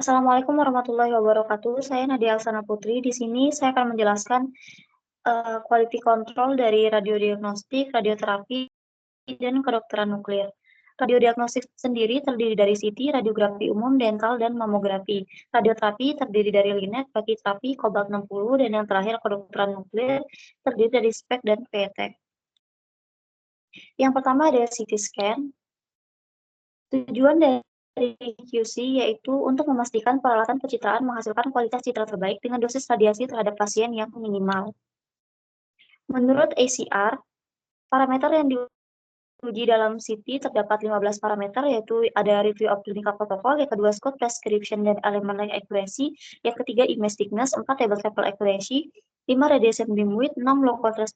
Assalamualaikum warahmatullahi wabarakatuh. Saya Nadia Alsana Putri. Di sini saya akan menjelaskan quality control dari radiodiagnostik, radioterapi, dan kedokteran nuklir. Radiodiagnostik sendiri terdiri dari CT, radiografi umum, dental, dan mamografi. Radioterapi terdiri dari linet, brachyterapi, kobalt 60, dan yang terakhir kedokteran nuklir terdiri dari SPECT dan PET. Yang pertama ada CT scan. Tujuan dari QC yaitu untuk memastikan peralatan pencitraan menghasilkan kualitas citra terbaik dengan dosis radiasi terhadap pasien yang minimal. Menurut ACR, parameter yang diuji dalam CT terdapat 15 parameter, yaitu ada review of clinical protocol, yang kedua scope prescription dan element line accuracy, yang ketiga image thickness, 4 table travel accuracy, 5 radiation beam width, 6 local trace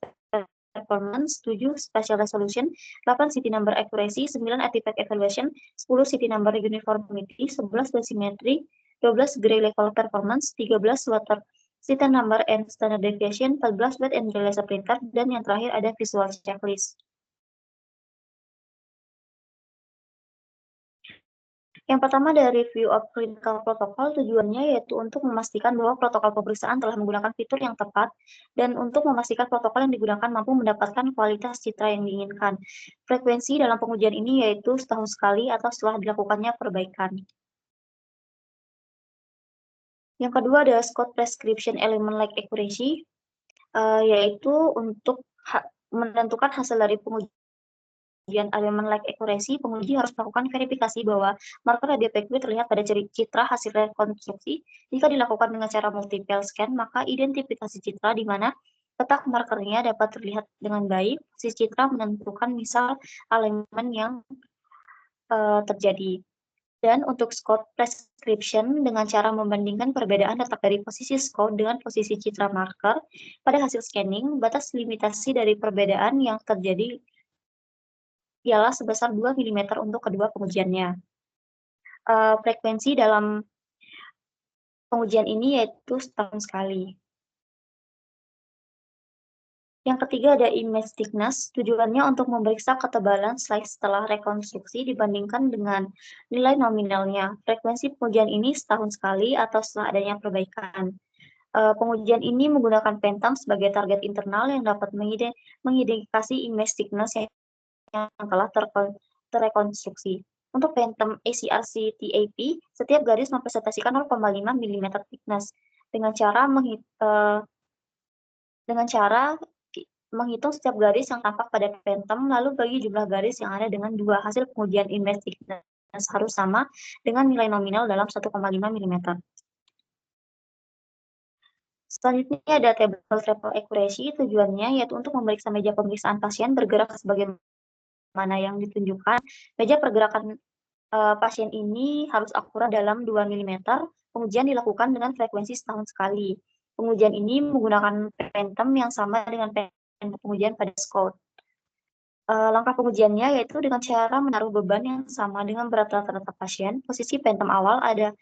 performance, 7 spatial resolution, 8 CT number accuracy, 9 artifact evaluation, 10 CT number uniformity, 11 dosimetry, 12 gray level performance, 13 water CT number and standard deviation, 14 weight and laser printer, dan yang terakhir ada visual checklist. Yang pertama dari review of clinical protocol, tujuannya yaitu untuk memastikan bahwa protokol pemeriksaan telah menggunakan fitur yang tepat dan untuk memastikan protokol yang digunakan mampu mendapatkan kualitas citra yang diinginkan. Frekuensi dalam pengujian ini yaitu setahun sekali atau setelah dilakukannya perbaikan. Yang kedua ada Scott Prescription Element Like Accuracy, yaitu untuk menentukan hasil dari pengujian elemen like accuracy, penguji harus melakukan verifikasi bahwa marker radiopektri terlihat pada citra hasil rekonstruksi. Jika dilakukan dengan cara multiple scan, maka identifikasi citra di mana letak markernya dapat terlihat dengan baik. Si citra menentukan misal elemen yang terjadi. Dan untuk Scott prescription dengan cara membandingkan perbedaan letak dari posisi Scott dengan posisi citra marker pada hasil scanning, batas limitasi dari perbedaan yang terjadi ialah sebesar 2 mm untuk kedua pengujiannya. Frekuensi dalam pengujian ini yaitu setahun sekali. Yang ketiga ada image thickness, tujuannya untuk memeriksa ketebalan slide setelah rekonstruksi dibandingkan dengan nilai nominalnya. Frekuensi pengujian ini setahun sekali atau setelah adanya perbaikan. Pengujian ini menggunakan Phantom sebagai target internal yang dapat mengidentifikasi image thickness yang telah terrekonstruksi. Untuk Phantom ACRC TAP, setiap garis mempresentasikan 0,5 mm thickness dengan cara menghitung setiap garis yang tampak pada Phantom, lalu bagi jumlah garis yang ada dengan dua hasil pengujian image thickness harus sama dengan nilai nominal dalam 1,5 mm. Selanjutnya ada table travel accuracy, tujuannya yaitu untuk memeriksa meja pemeriksaan pasien bergerak sebagaimana yang ditunjukkan. Meja pergerakan pasien ini harus akurat dalam 2 mm. Pengujian dilakukan dengan frekuensi setahun sekali. Pengujian ini menggunakan Phantom yang sama dengan pengujian pada Scott. Langkah pengujiannya yaitu dengan cara menaruh beban yang sama dengan berat rata-rata pasien. Posisi Phantom awal ada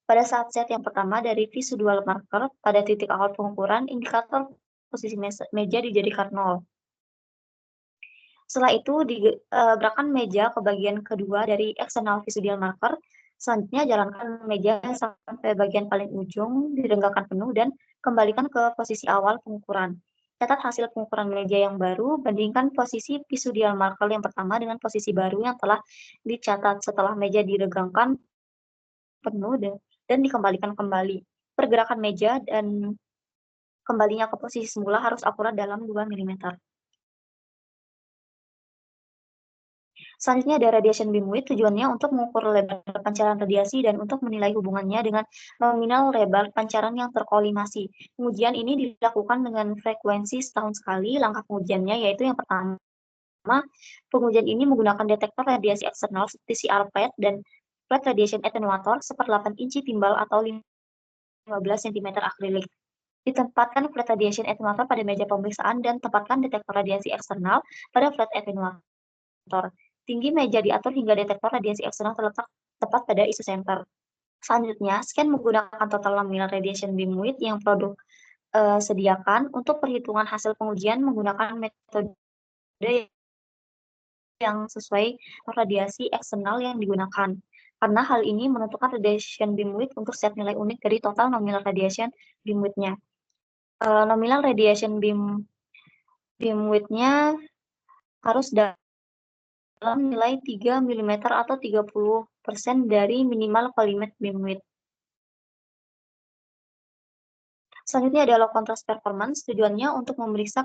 pada saat set yang pertama dari visual marker pada titik awal pengukuran, indikator posisi meja dijadikan 0. Setelah itu digerakkan meja ke bagian kedua dari external visual marker. Selanjutnya jalankan meja sampai bagian paling ujung, direnggakan penuh dan kembalikan ke posisi awal pengukuran. Catat hasil pengukuran meja yang baru, bandingkan posisi visual marker yang pertama dengan posisi baru yang telah dicatat setelah meja diregangkan penuh dan dikembalikan kembali. Pergerakan meja dan kembalinya ke posisi semula harus akurat dalam 2 mm. Selanjutnya ada radiation beam width, tujuannya untuk mengukur lebar pancaran radiasi dan untuk menilai hubungannya dengan nominal lebar pancaran yang terkolimasi. Pengujian ini dilakukan dengan frekuensi setahun sekali. Langkah pengujiannya yaitu yang pertama, pengujian ini menggunakan detektor radiasi eksternal seperti CR-PET dan flat radiation attenuator 1/8 inci timbal atau 15 cm akrilik. Ditempatkan flat radiation attenuator pada meja pemeriksaan dan tempatkan detektor radiasi eksternal pada flat attenuator. Tinggi meja diatur hingga detektor radiasi eksternal terletak tepat pada isocenter. Selanjutnya, scan menggunakan total nominal radiation beam width yang produk sediakan. Untuk perhitungan hasil pengujian menggunakan metode yang sesuai radiasi eksternal yang digunakan. karena hal ini menentukan radiation beam width untuk setiap nilai unik dari total nominal radiation beam width-nya. Nominal radiation beam width-nya harus dalam nilai 3 mm atau 30% dari minimal collimate beam width. Selanjutnya ada low contrast performance, tujuannya untuk memeriksa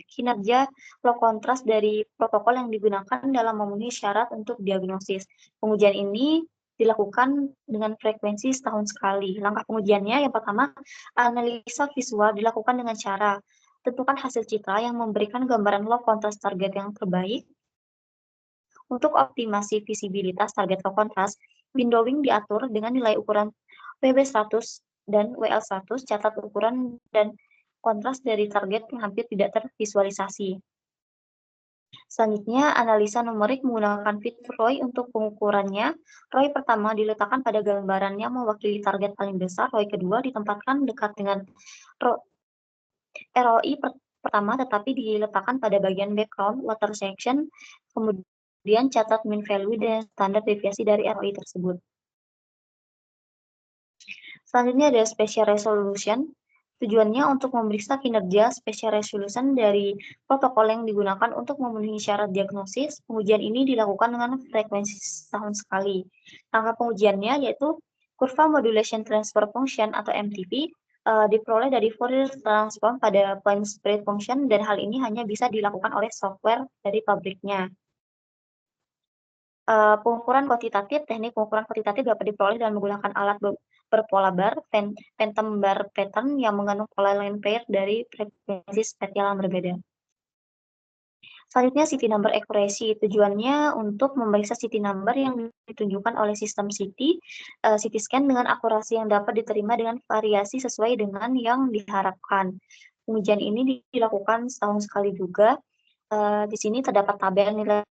kinerja low contrast dari protokol yang digunakan dalam memenuhi syarat untuk diagnosis. Pengujian ini dilakukan dengan frekuensi setahun sekali. Langkah pengujiannya yang pertama, analisa visual dilakukan dengan cara tentukan hasil citra yang memberikan gambaran low contrast target yang terbaik. Untuk optimasi visibilitas target low contrast, windowing diatur dengan nilai ukuran WB100 dan WL100, catat ukuran dan kontras dari target yang hampir tidak tervisualisasi. Selanjutnya, analisa numerik menggunakan fitur ROI untuk pengukurannya. ROI pertama diletakkan pada gambaran yang mewakili target paling besar. ROI kedua ditempatkan dekat dengan ROI pertama, tetapi diletakkan pada bagian background water section. Kemudian catat mean value dan standar deviasi dari ROI tersebut. Selanjutnya ada spatial resolution. Tujuannya untuk memeriksa kinerja spatial resolution dari protokol yang digunakan untuk memenuhi syarat diagnosis. Pengujian ini dilakukan dengan frekuensi setahun sekali. Langkah pengujiannya yaitu kurva modulation transfer function atau MTF diperoleh dari Fourier transform pada point spread function, dan hal ini hanya bisa dilakukan oleh software dari pabriknya. Pengukuran kuantitatif, teknik pengukuran kuantitatif dapat diperoleh dengan menggunakan alat berpola bar, phantom bar pattern yang mengandung pola line pair dari frekuensi spatial yang berbeda. Selanjutnya, CT number accuracy. Tujuannya untuk memeriksa CT number yang ditunjukkan oleh sistem CT scan dengan akurasi yang dapat diterima dengan variasi sesuai dengan yang diharapkan. Pengujian ini dilakukan setahun sekali juga. Di sini terdapat tabel nilai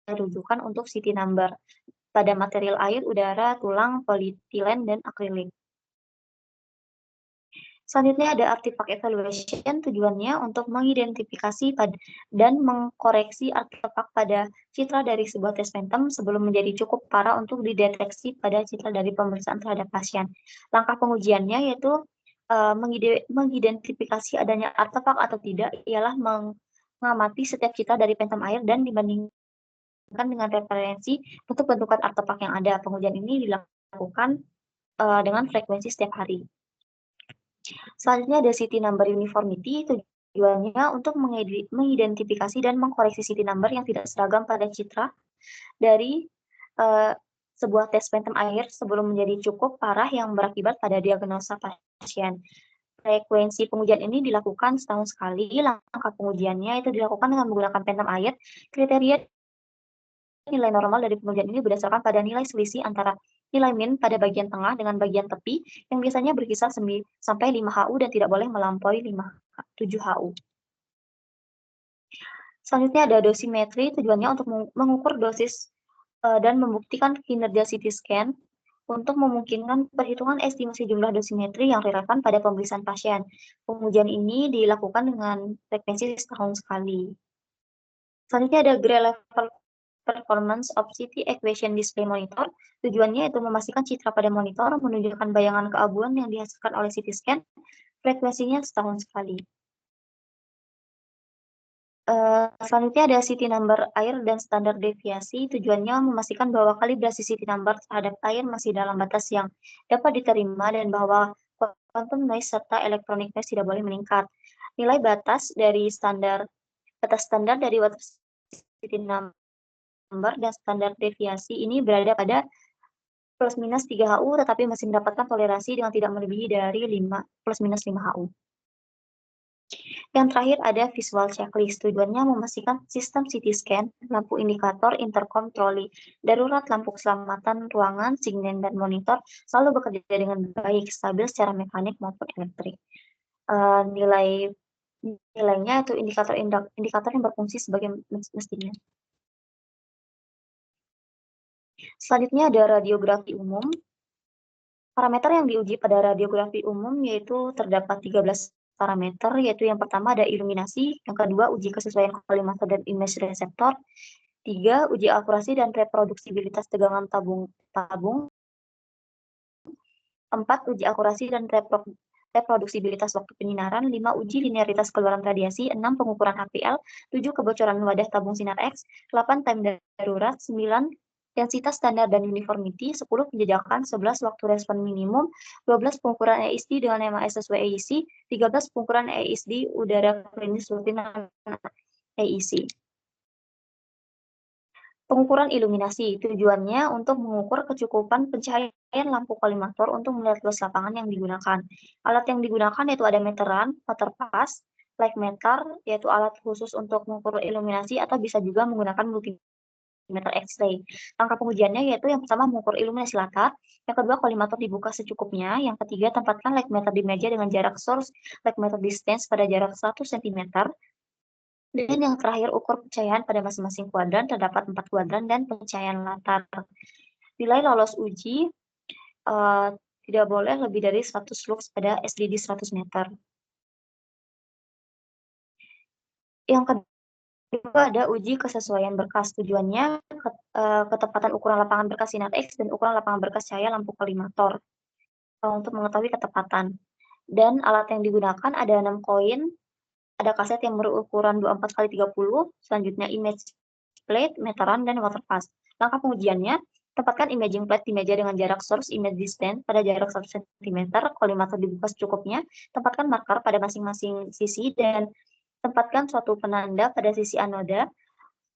rujukan untuk CT number pada material air, udara, tulang, polietilen, dan akrilik. Selanjutnya ada artifact evaluation, tujuannya untuk mengidentifikasi dan mengkoreksi artefak pada citra dari sebuah tes phantom sebelum menjadi cukup parah untuk dideteksi pada citra dari pemeriksaan terhadap pasien. Langkah pengujiannya yaitu mengidentifikasi adanya artefak atau tidak ialah mengamati setiap citra dari phantom air dan dibandingkan dengan referensi untuk bentukan artefak yang ada. Pengujian ini dilakukan dengan frekuensi setiap hari. Selanjutnya ada CT number uniformity, tujuannya untuk mengidentifikasi dan mengkoreksi CT number yang tidak seragam pada citra dari sebuah tes phantom air sebelum menjadi cukup parah yang berakibat pada diagnosa pasien. Frekuensi pengujian ini dilakukan setahun sekali. Langkah pengujiannya itu dilakukan dengan menggunakan phantom air. Kriteria nilai normal dari pengujian ini berdasarkan pada nilai selisih antara nilai min pada bagian tengah dengan bagian tepi yang biasanya berkisar sampai 5 HU dan tidak boleh melampaui 7 HU. Selanjutnya ada dosimetri, tujuannya untuk mengukur dosis dan membuktikan kinerja CT scan untuk memungkinkan perhitungan estimasi jumlah dosimetri yang relevan pada pemeriksaan pasien. Pengujian ini dilakukan dengan frekuensi setahun sekali. Selanjutnya ada gray level performance of CT equation display monitor. Tujuannya itu memastikan citra pada monitor menunjukkan bayangan keabuan yang dihasilkan oleh CT scan. Frekuensinya setahun sekali. Selanjutnya ada CT number air dan standar deviasi. Tujuannya memastikan bahwa kalibrasi CT number terhadap air masih dalam batas yang dapat diterima dan bahwa quantum noise serta electronic noise tidak boleh meningkat. Nilai batas standar dari water CT number dan standar deviasi ini berada pada plus minus 3 HU, tetapi masih mendapatkan toleransi dengan tidak melebihi dari plus minus 5 HU. Yang terakhir ada visual checklist. Tujuannya memastikan sistem CT scan, lampu indikator, intercom, troli, darurat, lampu keselamatan ruangan, signal, dan monitor selalu bekerja dengan baik, stabil secara mekanik maupun elektrik. Nilainya itu indikator yang berfungsi sebagai mestinya. Selanjutnya ada radiografi umum. Parameter yang diuji pada radiografi umum yaitu terdapat 13 parameter, yaitu yang pertama ada iluminasi, yang kedua uji kesesuaian kolimator dan image reseptor, 3. Uji akurasi dan reproduksibilitas tegangan tabung. 4. Uji akurasi dan reproduksibilitas waktu penyinaran. 5. Uji linearitas keluaran radiasi. 6. Pengukuran HPL. 7. Kebocoran wadah tabung sinar X. 8. Time darurat. 9. Densitas standar dan uniformity. 10. Penjajakan. 11. Waktu respon minimum. 12. Pengukuran EISD dengan MAS sesuai EIC. 13. Pengukuran EISD udara klinis rutin EIC. Pengukuran iluminasi, tujuannya untuk mengukur kecukupan pencahayaan lampu kolimator untuk melihat luas lapangan yang digunakan. Alat yang digunakan yaitu ada meteran, water pass, light meter, yaitu alat khusus untuk mengukur iluminasi atau bisa juga menggunakan multimeter X-ray. Langkah pengujiannya yaitu yang pertama mengukur iluminasi latar, yang kedua kolimator dibuka secukupnya, yang ketiga tempatkan light meter di meja dengan jarak source light meter distance pada jarak 100 cm, dan yang terakhir, ukur pencahayaan pada masing-masing kuadran, terdapat 4 kuadran dan pencahayaan latar. Nilai lolos uji tidak boleh lebih dari 100 lux pada SDD 100 meter. Yang kedua ada uji kesesuaian berkas. Tujuannya ketepatan ukuran lapangan berkas sinar X dan ukuran lapangan berkas cahaya lampu kolimator untuk mengetahui ketepatan. Dan alat yang digunakan ada 6 koin, ada kaset yang berukuran 24x30, selanjutnya image plate, meteran, dan water pass. Langkah pengujiannya, tempatkan imaging plate di meja dengan jarak source image distance pada jarak 1 cm, kolimator dibuka secukupnya, tempatkan marker pada masing-masing sisi, dan tempatkan suatu penanda pada sisi anoda,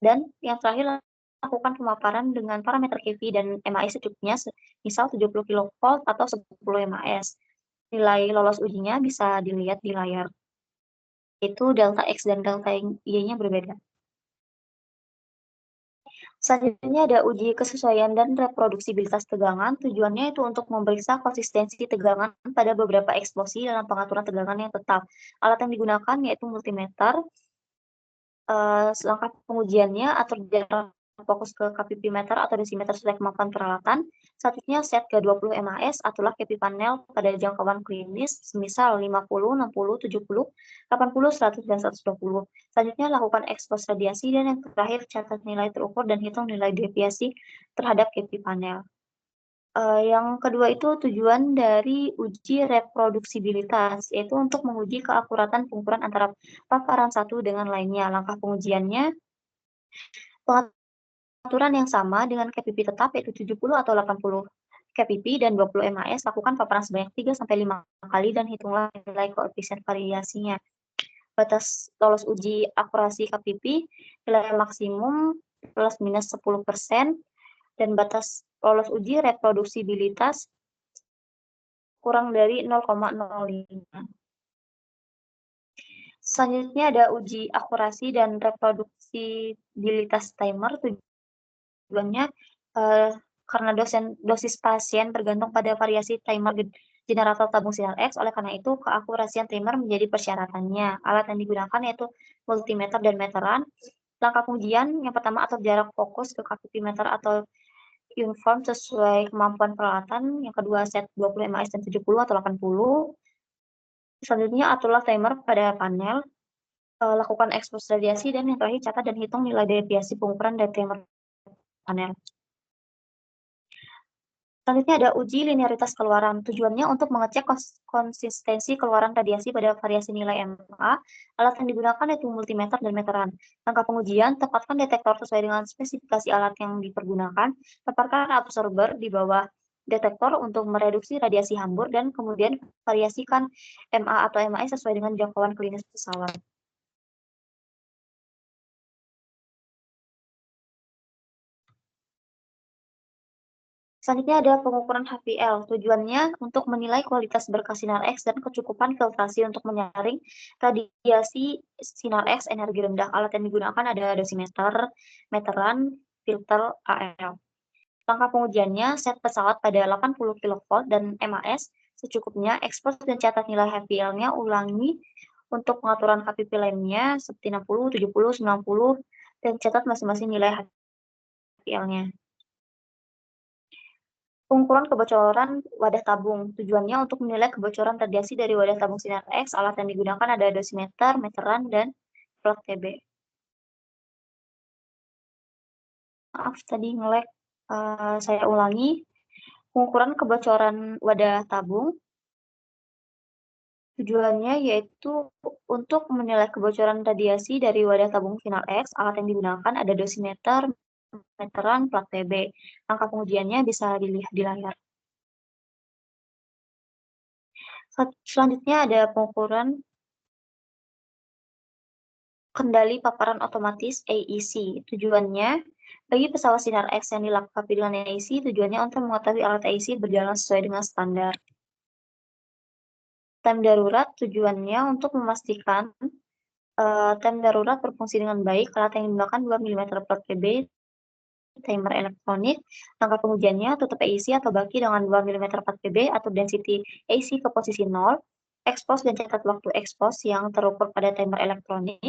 dan yang terakhir, lakukan pemaparan dengan parameter KV dan MAS secukupnya, misal 70 kV atau 10 MAS. Nilai lolos ujinya bisa dilihat di layar. Itu delta X dan delta Y-nya berbeda. Selanjutnya ada uji kesesuaian dan reproduksibilitas tegangan. Tujuannya itu untuk memeriksa konsistensi tegangan pada beberapa eksposi dalam pengaturan tegangan yang tetap. Alat yang digunakan yaitu multimeter. Langkah pengujiannya atur jarak fokus ke KPP meter atau dosimeter sesuai kemampuan peralatan. Selanjutnya set ke 20 MAS, aturlah KPP panel pada jangkauan klinis, semisal 50, 60, 70, 80, 100, dan 120. Selanjutnya lakukan ekspos radiasi, dan yang terakhir catat nilai terukur dan hitung nilai deviasi terhadap KPP panel. Yang kedua itu tujuan dari uji reproduksibilitas, yaitu untuk menguji keakuratan pengukuran antara paparan satu dengan lainnya. Langkah pengujiannya, pengaturan yang sama dengan KPP tetap, yaitu 70 atau 80 KPP dan 20 MAS, lakukan paparan sebanyak 3-5 kali dan hitunglah nilai koefisien variasinya. Batas lolos uji akurasi KPP, nilai maksimum plus minus 10%, dan batas lolos uji reproduksibilitas kurang dari 0,05. Selanjutnya ada uji akurasi dan reproduksibilitas timer. Tujuannya karena dosis pasien bergantung pada variasi timer generator tabung sinar X, oleh karena itu keakurasian timer menjadi persyaratannya. Alat yang digunakan yaitu multimeter dan meteran. Langkah pengujian yang pertama atur jarak fokus ke KPP meter atau uniform sesuai kemampuan peralatan. Yang kedua set 20 MAS dan 70 atau 80. Selanjutnya aturlah timer pada panel, lakukan ekspos radiasi, dan yang terakhir catat dan hitung nilai deviasi pengukuran dari timer panel. Selanjutnya ada uji linearitas keluaran. Tujuannya untuk mengecek konsistensi keluaran radiasi pada variasi nilai MA. Alat yang digunakan yaitu multimeter dan meteran. Langkah pengujian, tempatkan detektor sesuai dengan spesifikasi alat yang dipergunakan. Tempatkan absorber di bawah detektor untuk mereduksi radiasi hambur, dan kemudian variasikan MA atau MAS sesuai dengan jangkauan klinis pesawat. Selanjutnya ada pengukuran HPL. Tujuannya untuk menilai kualitas berkas sinar X dan kecukupan filtrasi untuk menyaring radiasi sinar X energi rendah. Alat yang digunakan ada dosimeter, meteran, filter AL. Langkah pengujiannya, set pesawat pada 80 kV dan MAS secukupnya, ekspos dan catat nilai HPL-nya, ulangi untuk pengaturan KPP lainnya seperti 60, 70, 90, dan catat masing-masing nilai HPL-nya. Pengukuran kebocoran wadah tabung. Tujuannya untuk menilai kebocoran radiasi dari wadah tabung sinar X. Alat yang digunakan ada dosimeter, meteran, dan plot TB. Maaf tadi nge-lag. Saya ulangi, pengukuran kebocoran wadah tabung tujuannya yaitu untuk menilai kebocoran radiasi dari wadah tabung final X. Alat yang digunakan ada dosimeter, meteran, plat TB. Angka pengujiannya bisa dilihat di layar. Selanjutnya ada pengukuran kendali paparan otomatis AEC. Tujuannya, bagi pesawat sinar X yang dilengkapi dengan AEC, tujuannya untuk mengetahui alat AEC berjalan sesuai dengan standar. Time darurat tujuannya untuk memastikan time darurat berfungsi dengan baik. Alat yang digunakan 2 mm per TB, timer elektronik. Angka pengujiannya tutup AEC atau baki dengan 2 mm per TB atau density AEC ke posisi 0. Expose dan catat waktu expose yang terukur pada timer elektronik.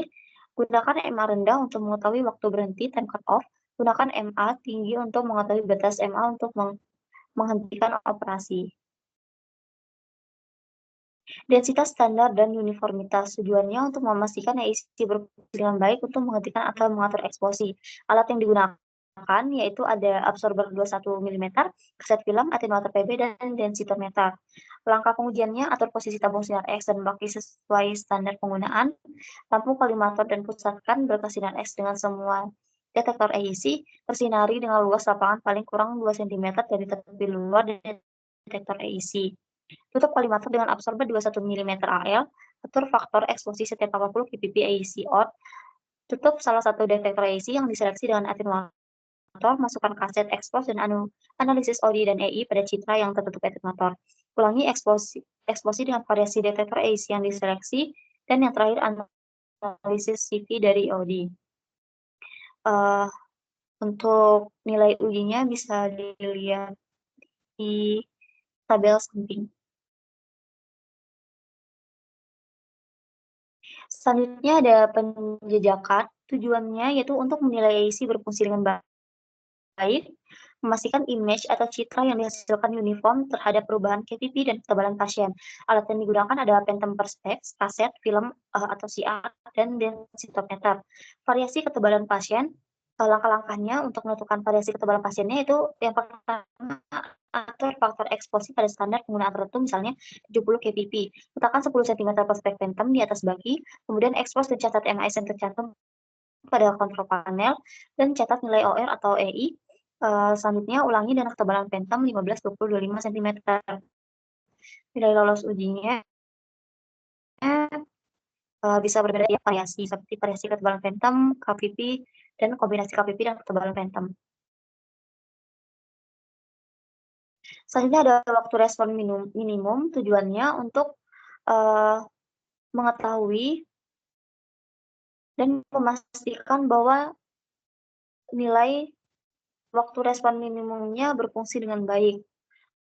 Gunakan MA rendah untuk mengetahui waktu berhenti time cut off. Gunakan MA tinggi untuk mengetahui batas MA untuk menghentikan operasi. Densitas standar dan uniformitas tujuannya untuk memastikan AEC berfungsi dengan baik untuk menghentikan atau mengatur eksposi. Alat yang digunakan yaitu ada absorber 21 mm, kaset film, attenuator PB, dan densitometer. Langkah pengujiannya atur posisi tabung sinar X dan baki sesuai standar penggunaan. Lampu kolimator dan pusatkan berkas sinar X dengan semua detektor AEC bersinari dengan luas lapangan paling kurang 2 cm dari tepi luar detektor AEC. Tutup kolimator dengan absorber 21 mm AL. Atur faktor eksposi setiap 80 kpp AEC out. Tutup salah satu detektor AEC yang diseleksi dengan attenuator. Masukkan kaset expose dan analisis ODI dan EI pada citra yang tertutup attenuator. Ulangi eksposi dengan variasi detektor AEC yang diseleksi. Dan yang terakhir, analisis CV dari ODI. Untuk nilai ujinya bisa dilihat di tabel samping. Selanjutnya ada penjejakan. Tujuannya yaitu untuk menilai AEC berfungsi dengan baik, memastikan image atau citra yang dihasilkan uniform terhadap perubahan KPP dan ketebalan pasien. Alat yang digunakan adalah Phantom Perspex, kaset, film atau CR, dan densitometer. Variasi ketebalan pasien, langkah-langkahnya untuk menentukan variasi ketebalan pasiennya itu yang pertama, atur faktor eksposi pada standar penggunaan tertentu, misalnya 70 kpp. Letakkan 10 cm perspek phantom di atas baki, kemudian expose dan catat MIS yang tercantum pada kontrol panel, dan catat nilai OR atau EI. Selanjutnya, ulangi dengan ketebalan phantom 15, 20, 25 cm. Nilai lolos ujinya bisa berbeda ya, variasi, seperti variasi ketebalan phantom, KPP, dan kombinasi KPP dan ketebalan phantom. Selanjutnya ada waktu respon minimum, tujuannya untuk mengetahui dan memastikan bahwa nilai waktu respon minimumnya berfungsi dengan baik.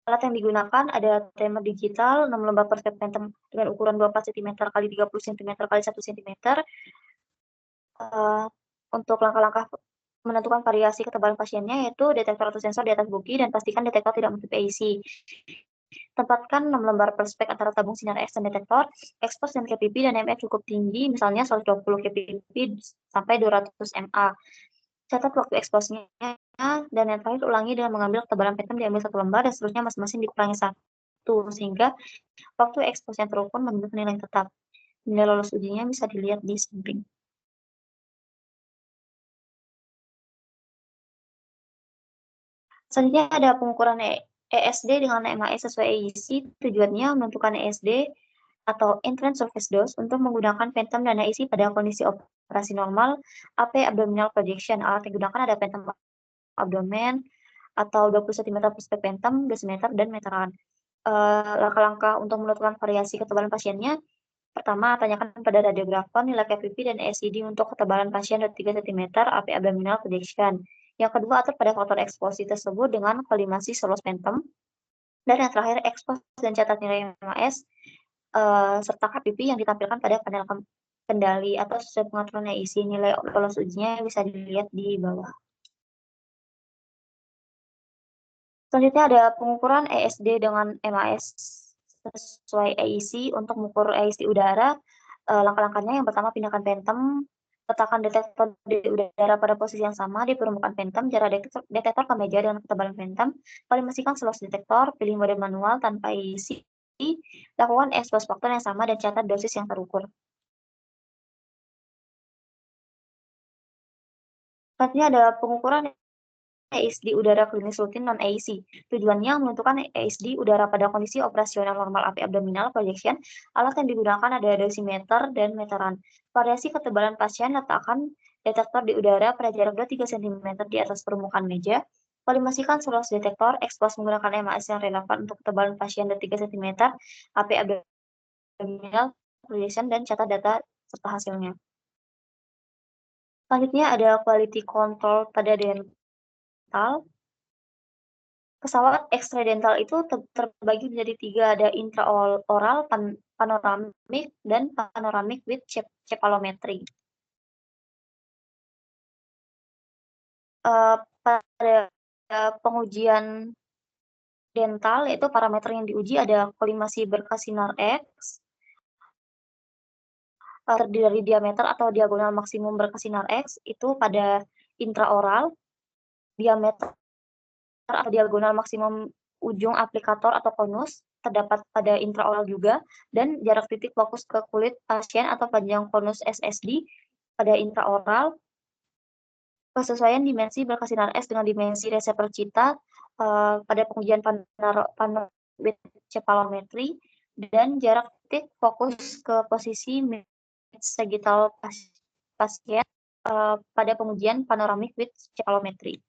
Alat yang digunakan ada timer digital 6 lembar per step phantom dengan ukuran 24 cm x 30 cm x 1 cm. Untuk langkah-langkah menentukan variasi ketebalan pasiennya yaitu detektor atau sensor di atas buki dan pastikan detektor tidak menutupi AEC. Tempatkan 6 lembar perspek antara tabung sinar X dan detektor. Expose dan KPP dan MF cukup tinggi, misalnya 120 kpp sampai 200 MA. Catat waktu eksposnya, dan yang terakhir ulangi dengan mengambil ketebalan phantom diambil 1 lembar dan seterusnya masing-masing dikurangi 1, sehingga waktu ekspos yang terukur membentuk nilai yang tetap. Nilai lolos ujinya bisa dilihat di samping. Selanjutnya ada pengukuran ESD dengan MAE sesuai AEC. Tujuannya menentukan ESD atau entrance surface dose untuk menggunakan phantom dan AEC pada kondisi operasi normal. AP abdominal projection. Alat yang digunakan ada phantom abdomen atau 20 cm per phantom, dosimeter, dan meteran. Langkah-langkah untuk menentukan variasi ketebalan pasiennya. Pertama, tanyakan pada radiografer nilai KPP dan ESID untuk ketebalan pasien 3 cm AP abdominal projection. Yang kedua, atur pada faktor eksposi tersebut dengan kolimasi solos phantom. Dan yang terakhir, expose dan catat nilai MAS serta KPP yang ditampilkan pada panel kendali atau sesuai pengaturan isi. Nilai lolos ujinya bisa dilihat di bawah. Selanjutnya ada pengukuran ESD dengan MAS sesuai AEC untuk mengukur AEC udara. Langkah-langkahnya yang pertama, pindahkan phantom Letakkan detektor di udara pada posisi yang sama di permukaan phantom, jarak detektor ke meja dengan ketebalan phantom, kalibrasikan selos detektor, pilih mode manual tanpa isi, lakukan expose faktor yang sama dan catat dosis yang terukur. Selanjutnya ada pengukuran EISD udara klinis rutin non-AEC. Tujuannya menentukan EISD udara pada kondisi operasional normal API abdominal projection. Alat yang digunakan ada dosimeter dan meteran. Variasi ketebalan pasien, letakkan detektor di udara pada jarak 2-3 cm di atas permukaan meja. Kalibrasikan seluruh detektor, expose menggunakan MAS yang relevan untuk ketebalan pasien 2-3 cm, API abdominal projection, dan catat data serta hasilnya. Selanjutnya ada quality control pada dental. Pesawat ekstradental itu terbagi menjadi 3, ada intraoral, panoramik, dan panoramik with cephalometry. Pada pengujian dental, yaitu parameter yang diuji ada kolimasi berkas sinar X, terdiri dari diameter atau diagonal maksimum berkas sinar X, itu pada intraoral, diameter atau diagonal maksimum ujung aplikator atau konus terdapat pada intraoral juga, dan jarak titik fokus ke kulit pasien atau panjang konus SSD pada intraoral, kesesuaian dimensi berkas sinar X dengan dimensi reseptor cita pada pengujian with cephalometry, dan jarak titik fokus ke posisi sagittal pasien pada pengujian panoramik with cephalometry.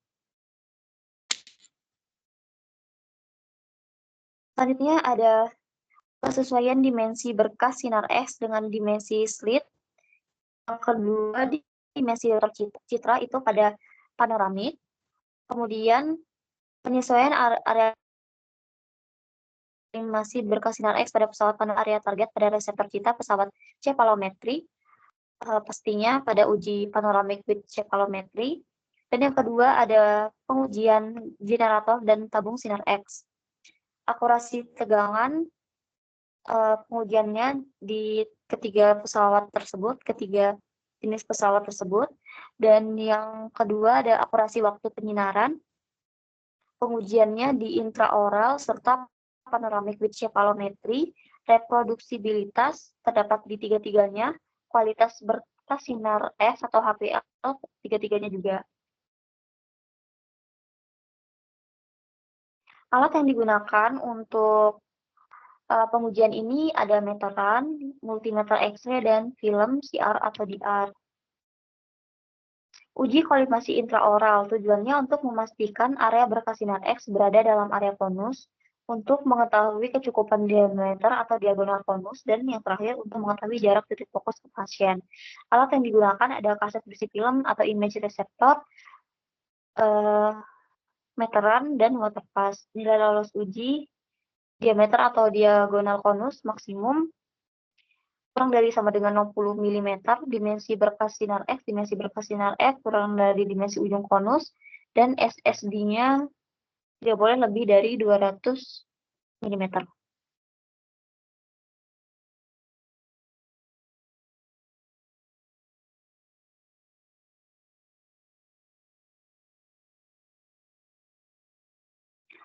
Selanjutnya ada kesesuaian dimensi berkas sinar X dengan dimensi slit. Yang kedua, dimensi citra itu pada panoramik. Kemudian penyesuaian area masih berkas sinar X pada pesawat pada area target pada reseptor cita pesawat cephalometry, pastinya pada uji panoramik with cephalometry. Dan yang kedua ada pengujian generator dan tabung sinar X. Akurasi tegangan pengujiannya di ketiga jenis pesawat tersebut. Dan yang kedua ada akurasi waktu penyinaran. Pengujiannya di intraoral serta panoramik with cephalometry. Reproduksibilitas terdapat di tiga-tiganya. Kualitas berkas sinar X atau HPL tiga-tiganya juga. Alat yang digunakan untuk pengujian ini ada meteran, multimeter X-ray, dan film CR atau DR. Uji kolimasi intraoral tujuannya untuk memastikan area berkas sinar X berada dalam area konus, untuk mengetahui kecukupan diameter atau diagonal konus, dan yang terakhir untuk mengetahui jarak titik fokus ke pasien. Alat yang digunakan ada kaset berisi film atau image receptor, meteran, dan waterpass. Nilai lolos uji diameter atau diagonal konus maksimum kurang dari sama dengan 60 mm, dimensi berkas sinar X kurang dari dimensi ujung konus, dan SSD-nya tidak boleh lebih dari 200 mm.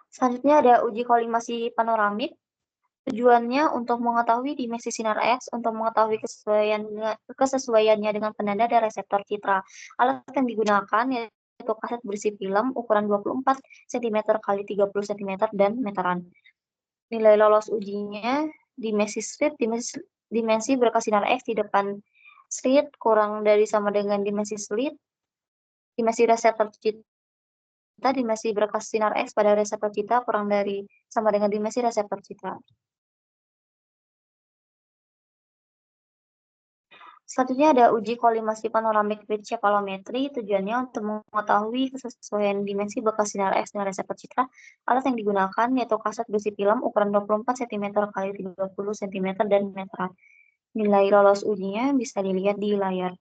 Selanjutnya ada uji kolimasi panoramik. Tujuannya untuk mengetahui dimensi sinar X, untuk mengetahui kesesuaiannya dengan penanda dan reseptor citra. Alat yang digunakan yaitu kaset berisi film ukuran 24 cm x 30 cm dan meteran. Nilai lolos ujinya dimensi slit, dimensi berkas sinar X di depan slit kurang dari sama dengan dimensi slit, dimensi reseptor citra, dimensi berkas sinar X pada reseptor citra kurang dari sama dengan dimensi reseptor citra. Selanjutnya ada uji kolimasi panoramik with cephalometry. Tujuannya untuk mengetahui kesesuaian dimensi bekas sinar X dengan reseptor citra. Alat yang digunakan yaitu kaset berisi film ukuran 24 cm x 30 cm dan meteran. Nilai lolos ujinya bisa dilihat di layar.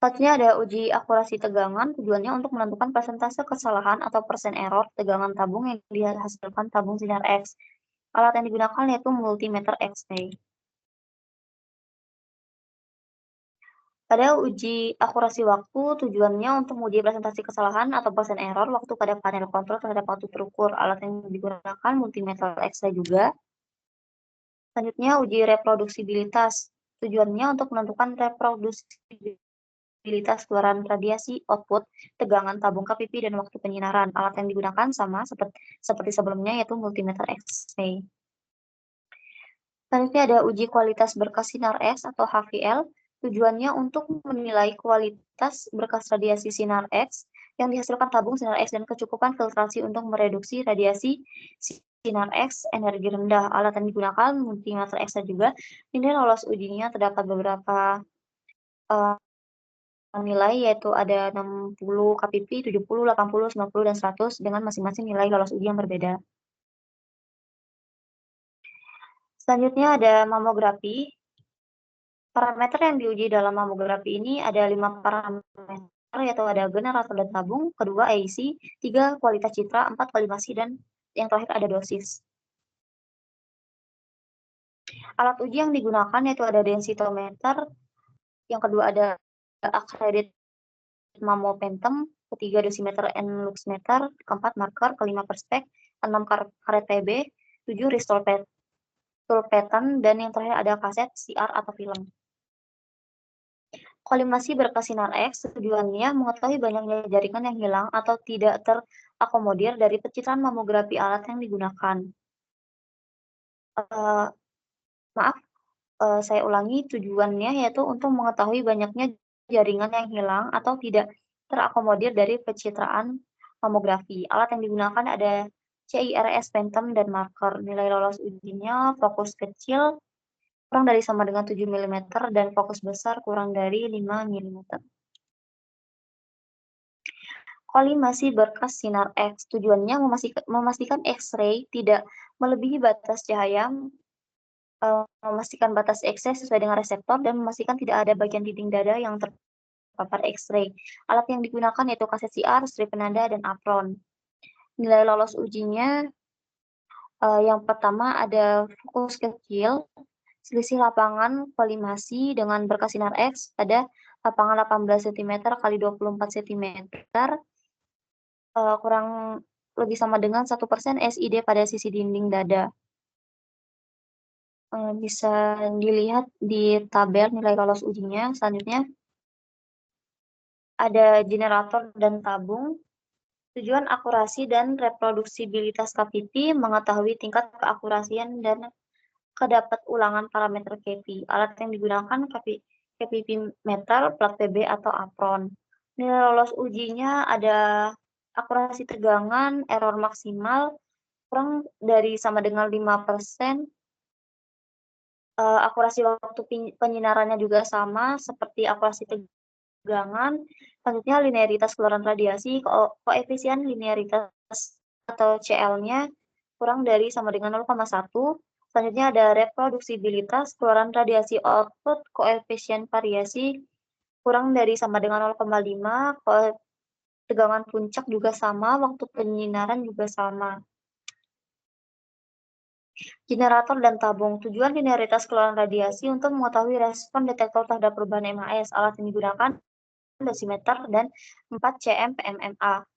Selanjutnya ada uji akurasi tegangan. Tujuannya untuk menentukan persentase kesalahan atau persen error tegangan tabung yang dihasilkan tabung sinar X. Alat yang digunakan yaitu multimeter X-ray. Pada uji akurasi waktu, tujuannya untuk menguji presentasi kesalahan atau persen error waktu pada panel kontrol terhadap waktu terukur. Alat yang digunakan multimeter X-ray juga. Selanjutnya, uji reproduksibilitas. Tujuannya untuk menentukan reproduksibilitas keluaran radiasi, output, tegangan tabung KPP, dan waktu penyinaran. Alat yang digunakan sama seperti sebelumnya, yaitu multimeter X-ray. Selanjutnya ada uji kualitas berkas sinar X atau HVL. Tujuannya untuk menilai kualitas berkas radiasi sinar X yang dihasilkan tabung sinar X dan kecukupan filtrasi untuk mereduksi radiasi sinar X energi rendah. Alat yang digunakan multimeter X juga. Nilai lolos ujinya terdapat beberapa nilai, yaitu ada 60 kpp, 70, 80, 90, dan 100 dengan masing-masing nilai lolos uji yang berbeda. Selanjutnya ada mamografi. Parameter yang diuji dalam mamografi ini ada 5 parameter, yaitu ada generator dan tabung, kedua AIC, 3 kualitas citra, 4 kolimasi, dan yang terakhir ada dosis. Alat uji yang digunakan yaitu ada densitometer, yang kedua ada accredited mammopentem, ketiga dosimeter and luxmeter, keempat marker, kelima perspek, 6 karet TB, 7 ristolpetan, dan yang terakhir ada kaset CR atau film. Kolimasi berkas sinar X tujuannya mengetahui banyaknya jaringan yang hilang atau tidak terakomodir dari pencitraan mamografi alat yang digunakan. Saya ulangi, tujuannya yaitu untuk mengetahui banyaknya jaringan yang hilang atau tidak terakomodir dari pencitraan mamografi. Alat yang digunakan ada CIRS, Phantom, dan marker. Nilai lolos ujinya fokus kecil kurang dari sama dengan 7 mm dan fokus besar kurang dari 5 mm. Kolimasi berkas sinar X tujuannya memastikan X-ray tidak melebihi batas cahaya, memastikan batas X-ray sesuai dengan reseptor, dan memastikan tidak ada bagian dinding dada yang terpapar X-ray. Alat yang digunakan yaitu kaset CR, strip penanda, dan apron. Nilai lolos ujinya yang pertama ada fokus kecil, selisih lapangan kolimasi dengan berkas sinar X ada lapangan 18 cm x 24 cm, kurang lebih sama dengan 1% SID pada sisi dinding dada. Bisa dilihat di tabel nilai lolos ujinya. Selanjutnya ada generator dan tabung. Tujuan akurasi dan reproduksibilitas KPP mengetahui tingkat keakurasian dan kedapat ulangan parameter KP. Alat yang digunakan KPP meter, plat PB, atau apron. Nilai lolos ujinya ada akurasi tegangan, error maksimal kurang dari sama dengan 5%. Akurasi waktu penyinarannya juga sama seperti akurasi tegangan. Selanjutnya linearitas keluaran radiasi, koefisien linearitas atau CL-nya kurang dari sama dengan 0,1. Selanjutnya ada reproduksibilitas keluaran radiasi output, koefisien variasi kurang dari sama dengan 0,5. Tegangan puncak juga sama, waktu penyinaran juga sama. Generator dan tabung. Tujuan linearitas keluaran radiasi untuk mengetahui respon detektor terhadap perubahan MAS. Alat yang digunakan dosimeter dan 4 cm PMMA.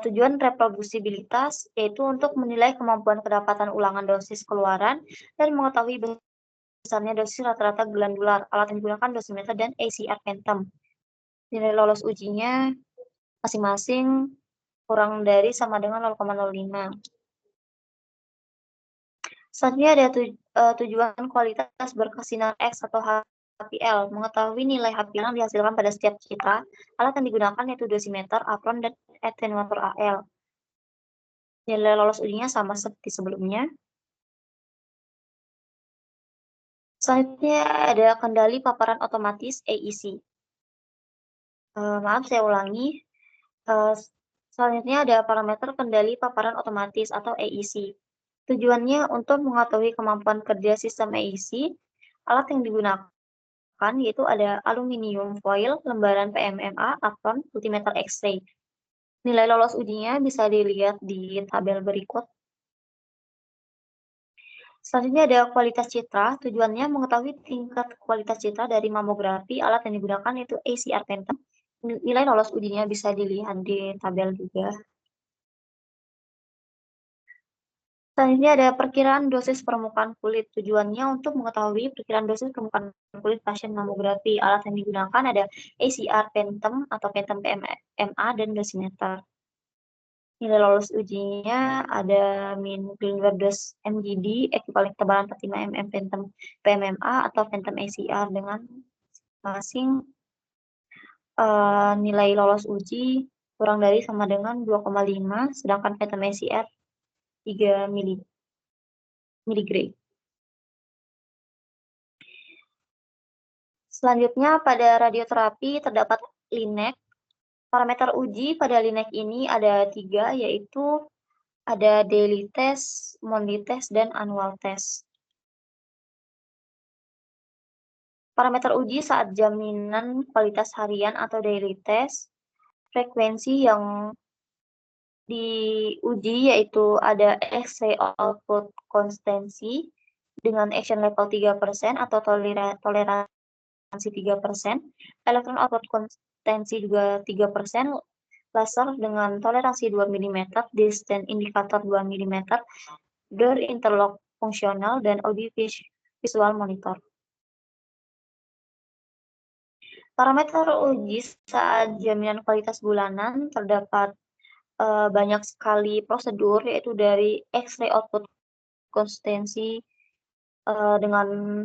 Tujuan reproduksibilitas yaitu untuk menilai kemampuan kedapatan ulangan dosis keluaran dan mengetahui besarnya dosis rata-rata glandular. Alat yang digunakan dosimeter dan ACR Phantom. Nilai lolos ujinya masing-masing kurang dari sama dengan 0,05. Selanjutnya ada tujuan kualitas berkas sinar X atau HPL. Mengetahui nilai HPL yang dihasilkan pada setiap citra, alat yang digunakan yaitu dosimeter, apron, dan attenuator AL. Nilai lolos ujinya sama seperti sebelumnya. Selanjutnya ada kendali paparan otomatis AEC. Maaf, saya ulangi. Selanjutnya ada parameter kendali paparan otomatis atau AEC. Tujuannya untuk mengetahui kemampuan kerja sistem AEC. Alat yang digunakan yaitu ada aluminium foil, lembaran PMMA, apron, multimeter X-ray. Nilai lolos ujinya bisa dilihat di tabel berikut. Selanjutnya ada kualitas citra. Tujuannya mengetahui tingkat kualitas citra dari mamografi. Alat yang digunakan yaitu ACR Phantom. Nilai lolos ujinya bisa dilihat di tabel juga. Selanjutnya ada perkiraan dosis permukaan kulit. Tujuannya untuk mengetahui perkiraan dosis permukaan kulit pasien mamografi. Alat yang digunakan ada ACR Phantom atau Phantom PMA dan dosimeter. Nilai lolos ujinya ada min Greenberg dos MGD, ekuivalen ketebalan 45 mm Phantom PMMA atau Phantom ACR dengan masing nilai lolos uji kurang dari sama dengan 2,5, sedangkan Phantom ACR 3 mg. Selanjutnya pada radioterapi terdapat LINEC. Parameter uji pada LINEC ini ada 3, yaitu ada daily test, monthly test, dan annual test. Parameter uji saat jaminan kualitas harian atau daily test, frekuensi yang diuji yaitu ada X-ray output konstansi dengan action level 3% atau toleransi 3%, elektron output konstansi juga 3%, laser dengan toleransi 2 mm, distance indikator 2 mm, door interlock fungsional, dan audio visual monitor. Parameter uji saat jaminan kualitas bulanan terdapat banyak sekali prosedur, yaitu dari X-ray output konsistensi dengan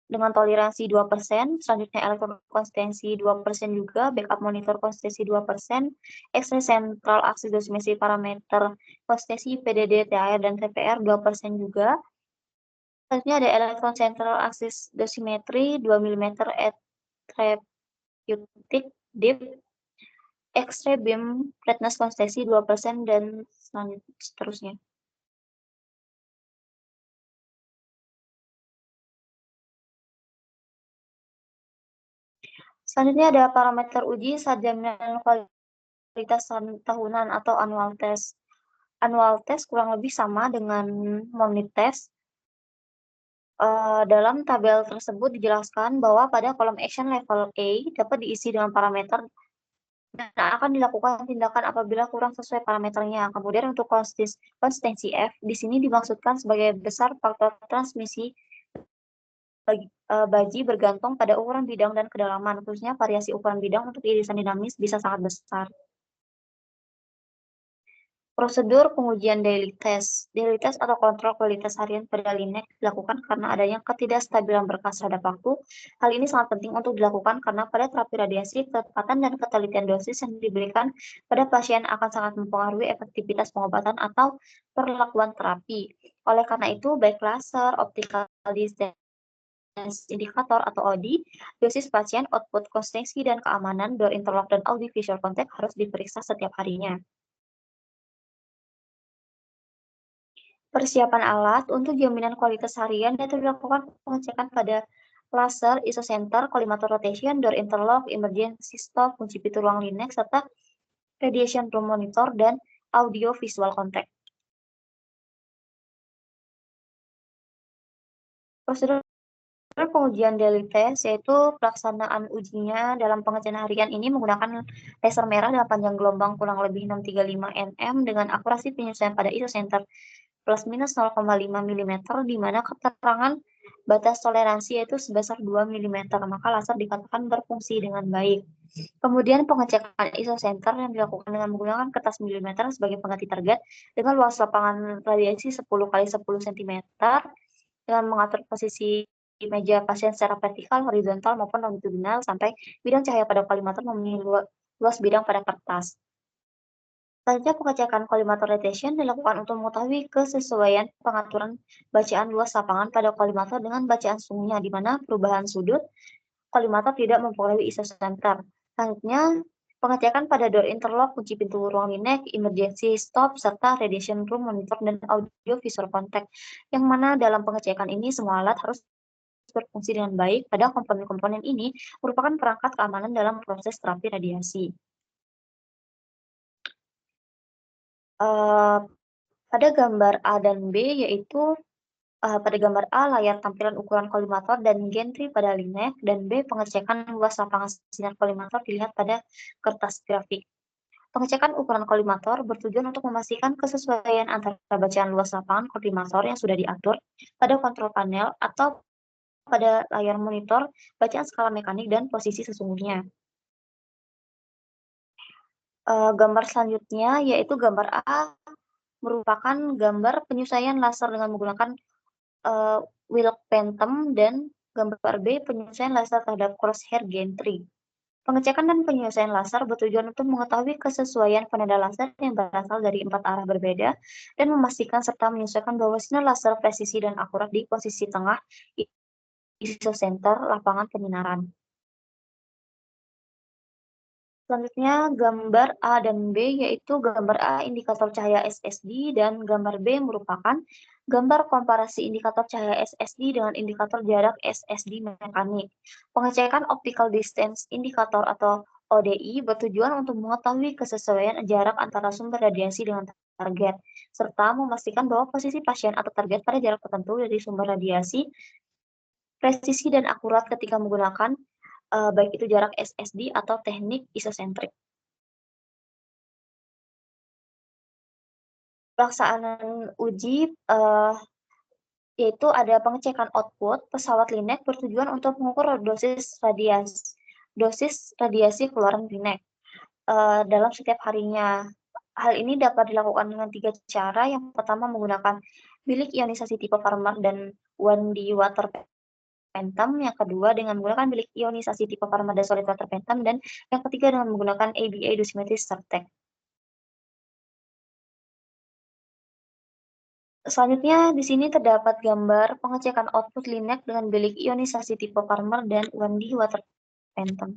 toleransi 2%, selanjutnya elektron konsistensi 2% juga, backup monitor konsistensi 2%, X-ray central axis dosimetri parameter konsistensi PDD, TAR, dan TPR 2% juga. Selanjutnya ada elektron central axis dosimetri 2 mm at therapeutic depth, X-ray beam brightness konsistensi 2%, dan seterusnya. Selanjutnya ada parameter uji saat jaminan kualitas tahunan atau annual test. Annual test kurang lebih sama dengan monthly test. Dalam tabel tersebut dijelaskan bahwa pada kolom action level A dapat diisi dengan parameter dan akan dilakukan tindakan apabila kurang sesuai parameternya. Kemudian untuk konsistensi F, di sini dimaksudkan sebagai besar faktor transmisi baji bergantung pada ukuran bidang dan kedalaman, khususnya variasi ukuran bidang untuk irisan dinamis bisa sangat besar. Prosedur pengujian daily test. Daily test atau kontrol kualitas harian pada LINEC dilakukan karena adanya ketidakstabilan berkas terhadap waktu. Hal ini sangat penting untuk dilakukan karena pada terapi radiasi, ketepatan dan ketelitian dosis yang diberikan pada pasien akan sangat mempengaruhi efektivitas pengobatan atau perlakuan terapi. Oleh karena itu, baik laser, optical distance indikator atau ODI, dosis pasien, output konsistensi dan keamanan, door interlock, dan audio visual contact harus diperiksa setiap harinya. Persiapan alat untuk jaminan kualitas harian dapat dilakukan pengecekan pada laser, isocenter, kolimator rotation, door interlock, emergency stop, kunci pintu ruang LINEC, serta radiation room monitor dan audio visual contact. Prosedur pengujian daily test yaitu pelaksanaan ujinya dalam pengecekan harian ini menggunakan laser merah dengan panjang gelombang kurang lebih 635 nm dengan akurasi penyesuaian pada isocenter plus minus 0,5 mm, di mana keterangan batas toleransi yaitu sebesar 2 mm, maka laser dikatakan berfungsi dengan baik. Kemudian pengecekan isocenter yang dilakukan dengan menggunakan kertas milimeter sebagai pengganti target dengan luas lapangan radiasi 10 x 10 cm dengan mengatur posisi meja pasien secara vertikal, horizontal, maupun longitudinal sampai bidang cahaya pada kolimator memenuhi luas bidang pada kertas. Selanjutnya pengecekan kolimator rotation dilakukan untuk mengetahui kesesuaian pengaturan bacaan luas lapangan pada kolimator dengan bacaan sungguhnya, di mana perubahan sudut kolimator tidak mempengaruhi isocenter. Selanjutnya pengecekan pada door interlock, kunci pintu ruang LINEC, emergency stop, serta radiation room monitor dan audio visual contact, yang mana dalam pengecekan ini semua alat harus berfungsi dengan baik. Pada komponen-komponen ini merupakan perangkat keamanan dalam proses terapi radiasi. Pada gambar A dan B yaitu pada gambar A layar tampilan ukuran kolimator dan gantry pada Linux, dan B pengecekan luas lapangan sinar kolimator dilihat pada kertas grafik. Pengecekan ukuran kolimator bertujuan untuk memastikan kesesuaian antara bacaan luas lapangan kolimator yang sudah diatur pada kontrol panel atau pada layar monitor, bacaan skala mekanik, dan posisi sesungguhnya. Gambar selanjutnya yaitu gambar A merupakan gambar penyelesaian laser dengan menggunakan Wilk Phantom, dan gambar B penyelesaian laser terhadap crosshair gantry. Pengecekan dan penyelesaian laser bertujuan untuk mengetahui kesesuaian penanda laser yang berasal dari 4 arah berbeda dan memastikan serta menyesuaikan bahwa sinar laser presisi dan akurat di posisi tengah isosenter lapangan penyinaran. Selanjutnya gambar A dan B yaitu gambar A indikator cahaya SSD dan gambar B merupakan gambar komparasi indikator cahaya SSD dengan indikator jarak SSD mekanik. Pengecekan optical distance indicator atau ODI bertujuan untuk mengetahui kesesuaian jarak antara sumber radiasi dengan target, serta memastikan bahwa posisi pasien atau target pada jarak tertentu dari sumber radiasi presisi dan akurat ketika menggunakan baik itu jarak SSD atau teknik isosentrik. Pelaksanaan uji yaitu ada pengecekan output pesawat Linux bertujuan untuk mengukur dosis radiasi keluaran Linux dalam setiap harinya. Hal ini dapat dilakukan dengan 3 cara. Yang pertama menggunakan bilik ionisasi tipe Farmer dan 1D water phantom, yang kedua dengan menggunakan bilik ionisasi tipe Farmer dan solid water phantom, dan yang ketiga dengan menggunakan ABA dosimetri Startek. Selanjutnya, di sini terdapat gambar pengecekan output Linux dengan bilik ionisasi tipe Farmer dan 1D water phantom.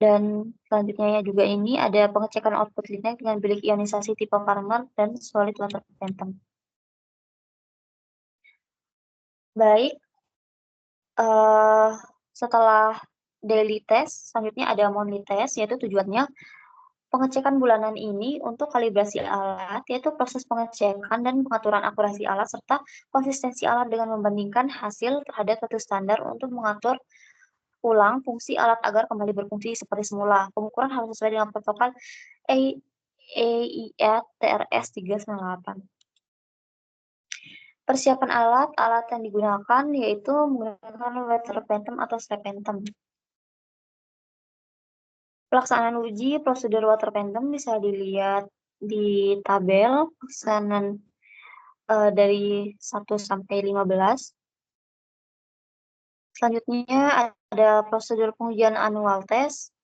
Dan selanjutnya juga ini ada pengecekan output Linux dengan bilik ionisasi tipe Farmer dan solid water phantom. Baik, setelah daily test, selanjutnya ada monthly test, yaitu tujuannya pengecekan bulanan ini untuk kalibrasi alat, yaitu proses pengecekan dan pengaturan akurasi alat serta konsistensi alat dengan membandingkan hasil terhadap satu standar untuk mengatur ulang fungsi alat agar kembali berfungsi seperti semula. Pengukuran harus sesuai dengan protokol AIE TRS 398. Persiapan alat yang digunakan yaitu menggunakan water phantom atau step phantom. Pelaksanaan uji prosedur water phantom bisa dilihat di tabel pelaksanaan dari 1 sampai 15. Selanjutnya ada prosedur pengujian annual test.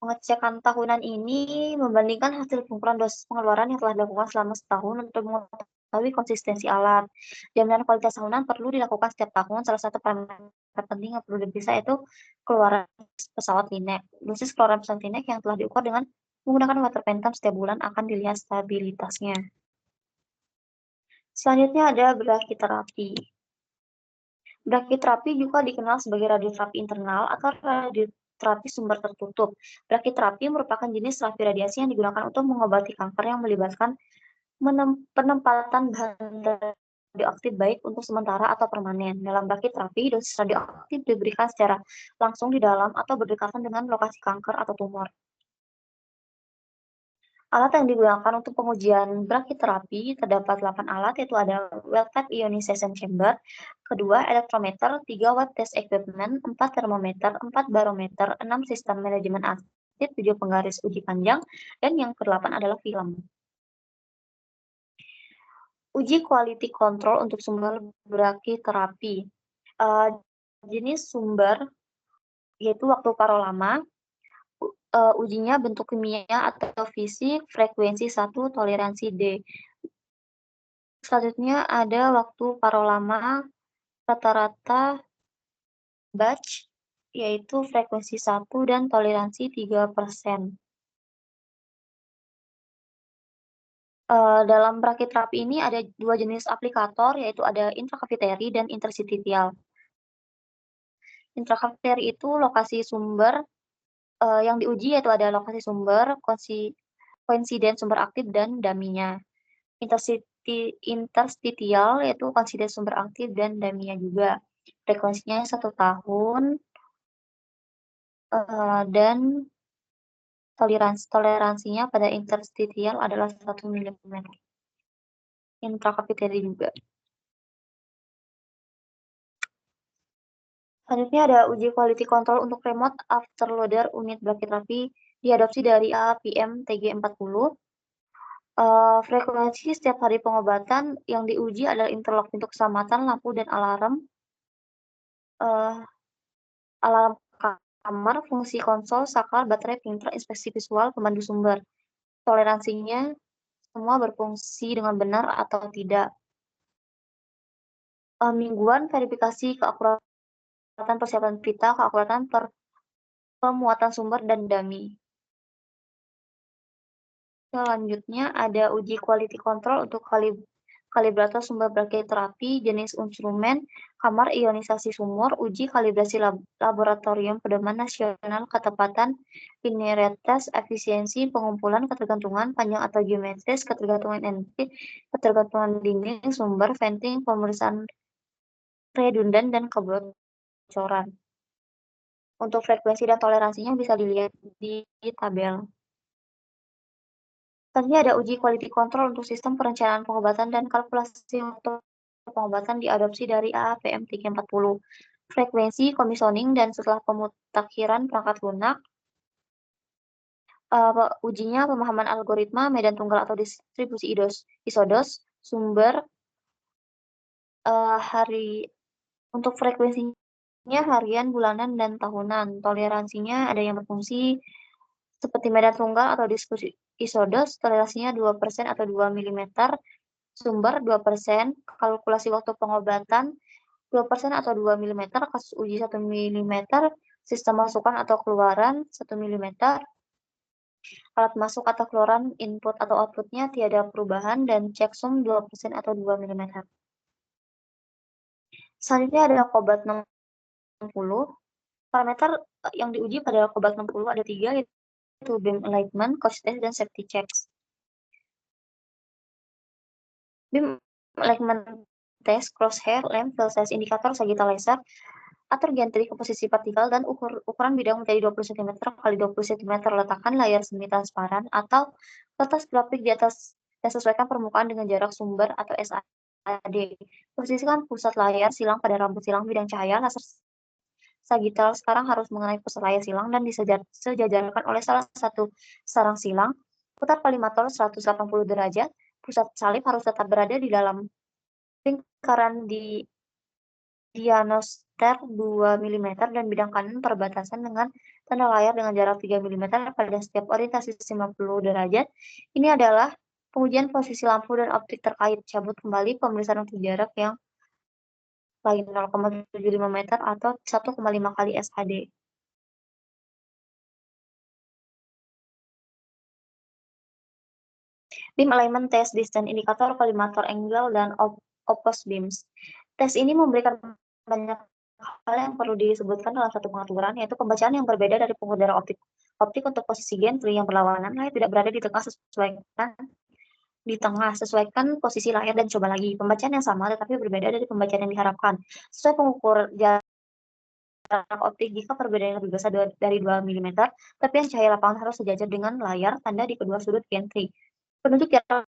Pengecekan tahunan ini membandingkan hasil pengukuran dosis pengeluaran yang telah dilakukan selama setahun untuk mengetahui konsistensi alat. Jaminan kualitas tahunan perlu dilakukan setiap tahun. Salah satu parameter penting yang perlu diperiksa itu keluaran pesawat Linux. Dosis keluaran pesawat Linux yang telah diukur dengan menggunakan water phantom setiap bulan akan dilihat stabilitasnya. Selanjutnya ada brachytherapy. Brachytherapy juga dikenal sebagai radioterapi internal atau radioterapi sumber tertutup. Brachytherapy merupakan jenis terapi radiasi yang digunakan untuk mengobati kanker yang melibatkan penempatan bahan radioaktif baik untuk sementara atau permanen. Dalam brachytherapy, dosis radioaktif diberikan secara langsung di dalam atau berdekatan dengan lokasi kanker atau tumor. Alat yang digunakan untuk pengujian brachytherapy terdapat 8 alat, yaitu ada well type ionization chamber, kedua elektrometer, 3 watt test equipment, 4 termometer, 4 barometer, 6 sistem manajemen aktif, 7 penggaris uji panjang, dan yang ke-8 adalah film. Uji quality control untuk sumber brachytherapy. Jenis sumber yaitu waktu parolama, ujinya bentuk kimia atau fisik, frekuensi 1, toleransi D. Selanjutnya ada waktu parolama rata-rata batch, yaitu frekuensi 1 dan toleransi 3%. Dalam brachytherapy ini ada 2 jenis aplikator, yaitu ada intracavitary dan interstitial. Intracavitary itu lokasi sumber yang diuji, yaitu ada lokasi sumber, koinsiden sumber aktif, dan daminya. interstitial, yaitu consider sumber aktif dan dummy-nya juga. Frekuensinya 1 tahun, dan toleransinya pada interstitial adalah 1 mm. Intrakapiteri juga. Selanjutnya ada uji quality control untuk remote afterloader unit brachytherapy diadopsi dari AAPM TG40. Frekuensi setiap hari pengobatan yang diuji adalah interlock pintu keselamatan, lampu, dan alarm. Alarm kamar, fungsi konsol, saklar, baterai, printer, inspeksi visual, pemandu sumber. Toleransinya semua berfungsi dengan benar atau tidak. Mingguan verifikasi keakuratan persiapan pita, keakuratan pemuatan sumber, dan dummy. Selanjutnya ada uji quality control untuk kalibrator sumber brachytherapy, jenis instrumen, kamar ionisasi sumur, uji kalibrasi laboratorium pedoman nasional ketepatan, linear test, efisiensi, pengumpulan, ketergantungan, panjang atau geometris, ketergantungan energi, ketergantungan dinding, sumber, venting, pemeriksaan redundan, dan kebocoran. Untuk frekuensi dan toleransinya bisa dilihat di tabel. Selanjutnya ada uji quality control untuk sistem perencanaan pengobatan dan kalkulasi untuk pengobatan diadopsi dari AAPM 340. Frekuensi, commissioning, dan setelah pemutakhiran perangkat lunak. Ujinya pemahaman algoritma, medan tunggal atau distribusi isodos, sumber, hari untuk frekuensinya harian, bulanan, dan tahunan. Toleransinya ada yang berfungsi seperti medan tunggal atau distribusi isodos, toleransinya 2% atau 2 mm, sumber 2%, kalkulasi waktu pengobatan 2% atau 2 mm, kasus uji 1 mm, sistem masukan atau keluaran 1 mm, alat masuk atau keluaran input atau outputnya tiada perubahan, dan checksum 2% atau 2 mm. Selanjutnya ada Kobat 60. Parameter yang diuji pada Kobat 60 ada 3, yaitu beam alignment, cost test, dan safety checks. Beam alignment test, crosshair, lamp, field size, indikator, sagittal laser, atur gantry komposisi partikel, dan ukuran bidang menjadi 20 cm x 20 cm. Letakkan layar semi transparan atau kertas grafik di atas dan sesuaikan permukaan dengan jarak sumber atau SAD. Posisikan pusat layar silang pada rambut silang bidang cahaya. Laser sagittal sekarang harus mengenai pusat layar silang dan disejajarkan oleh salah satu sarang silang. Putar kolimator 180 derajat. Pusat salib harus tetap berada di dalam lingkaran di dianosfer 2 mm dan bidang kanan perbatasan dengan tanda layar dengan jarak 3 mm pada setiap orientasi 90 derajat. Ini adalah pengujian posisi lampu dan optik terkait. Cabut kembali pemeriksaan untuk jarak yang lain 0,75 meter atau 1,5 kali SHD. Beam alignment test, distance indikator, kolimator angle, dan opposed beams. Tes ini memberikan banyak hal yang perlu disebutkan dalam satu pengaturan, yaitu pembacaan yang berbeda dari pengendara optik untuk posisi gantry yang berlawanan. Layar tidak berada di tengah, sesuaikan posisi layar dan coba lagi. Pembacaan yang sama tetapi berbeda dari pembacaan yang diharapkan. Sesuai pengukur jarak optik jika perbedaan lebih besar dari 2 mm, tepian cahaya lapangan harus sejajar dengan layar tanda di kedua sudut gantry. Penunjuk jarak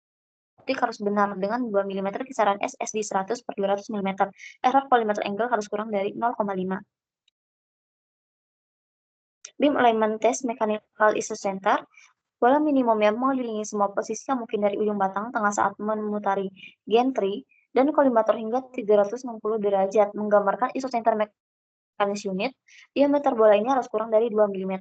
optik harus benar dengan 2 mm, kisaran SSD 100 per 200 mm. Error collimator angle harus kurang dari 0,5. Beam alignment test mechanical isocenter. Bola minimumnya mengelilingi semua posisi yang mungkin dari ujung batang tengah saat memutari gantry dan kolimator hingga 360 derajat, menggambarkan isocenter mekanis unit. Diameter bola ini harus kurang dari 2 mm.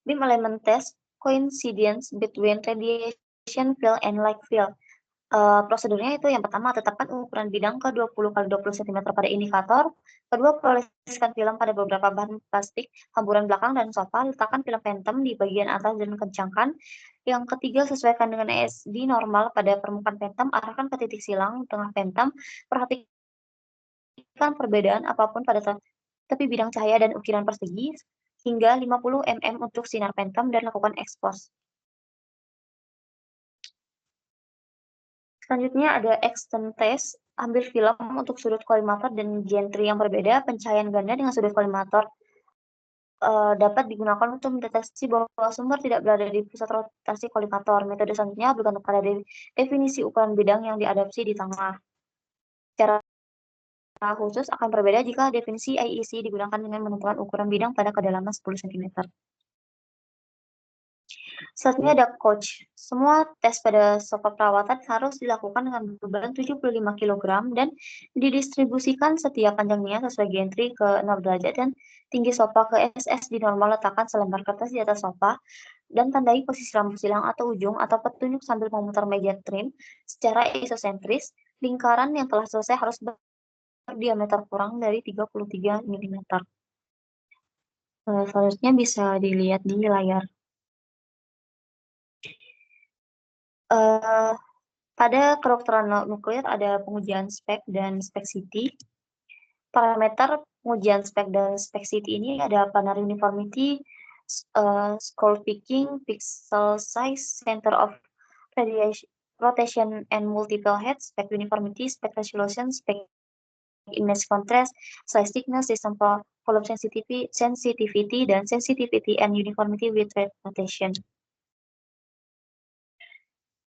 Beam alignment test coincidence between radiation field and light field. Prosedurnya itu yang pertama, tetapkan ukuran bidang ke 20 x 20 cm pada indikator. Kedua, poleskan film pada beberapa bahan plastik, hamburan belakang, dan sofa. Letakkan film phantom di bagian atas dan kencangkan. Yang ketiga, sesuaikan dengan ESD normal pada permukaan phantom. Arahkan ke titik silang tengah phantom. Perhatikan perbedaan apapun pada tepi bidang cahaya dan ukiran persegi hingga 50 mm untuk sinar phantom dan lakukan expose. Selanjutnya ada extend test, ambil film untuk sudut kolimator dan gantry yang berbeda, pencahayaan ganda dengan sudut kolimator dapat digunakan untuk mendeteksi bahwa sumber tidak berada di pusat rotasi kolimator. Metode selanjutnya bergantung pada definisi ukuran bidang yang diadopsi di tengah. Cara khusus akan berbeda jika definisi IEC digunakan dengan menentukan ukuran bidang pada kedalaman 10 cm. Selanjutnya ada coach. Semua tes pada sofa perawatan harus dilakukan dengan beban 75 kg dan didistribusikan setiap panjangnya sesuai gantry ke 0 derajat dan tinggi sofa ke SS. Di normal, letakkan selembar kertas di atas sofa dan tandai posisi lampu silang atau ujung atau petunjuk sambil memutar meja trim secara isosentris. Lingkaran yang telah selesai harus berdiameter kurang dari 33 mm. Selanjutnya bisa dilihat di layar. Pada kedokteran nuklir ada pengujian spek dan spekcity. Parameter pengujian spek dan spekcity ini ada planar uniformity, scroll picking, pixel size, center of rotation and multiple heads, spec uniformity, spec resolution, spec image contrast, size thickness, system volume sensitivity, dan sensitivity and uniformity with rotation.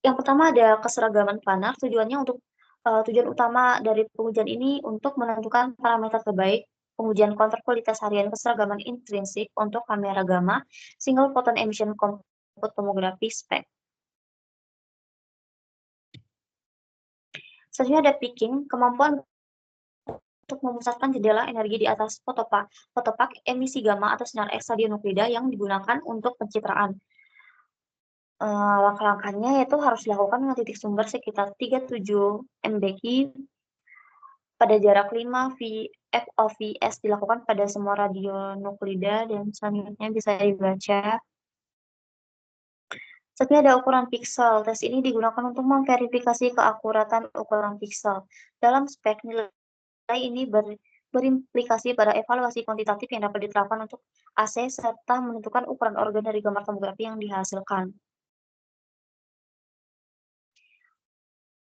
Yang pertama ada keseragaman planar, tujuannya untuk tujuan utama dari pengujian ini untuk menentukan parameter terbaik pengujian kontrol kualitas harian keseragaman intrinsik untuk kamera gamma, single photon emission compute tomography spec. Selanjutnya ada picking, kemampuan untuk memusatkan jendela energi di atas fotopak emisi gamma atau sinar X radionuklida yang digunakan untuk pencitraan. Langkah-langkahnya yaitu harus dilakukan dengan titik sumber sekitar 37 mbq pada jarak 5 FOVS dilakukan pada semua radionuklida dan selanjutnya bisa dibaca. Selanjutnya ada ukuran piksel. Tes ini digunakan untuk memverifikasi keakuratan ukuran piksel. Dalam spek, nilai ini berimplikasi pada evaluasi kuantitatif yang dapat diterapkan untuk AC serta menentukan ukuran organ dari gambar tomografi yang dihasilkan.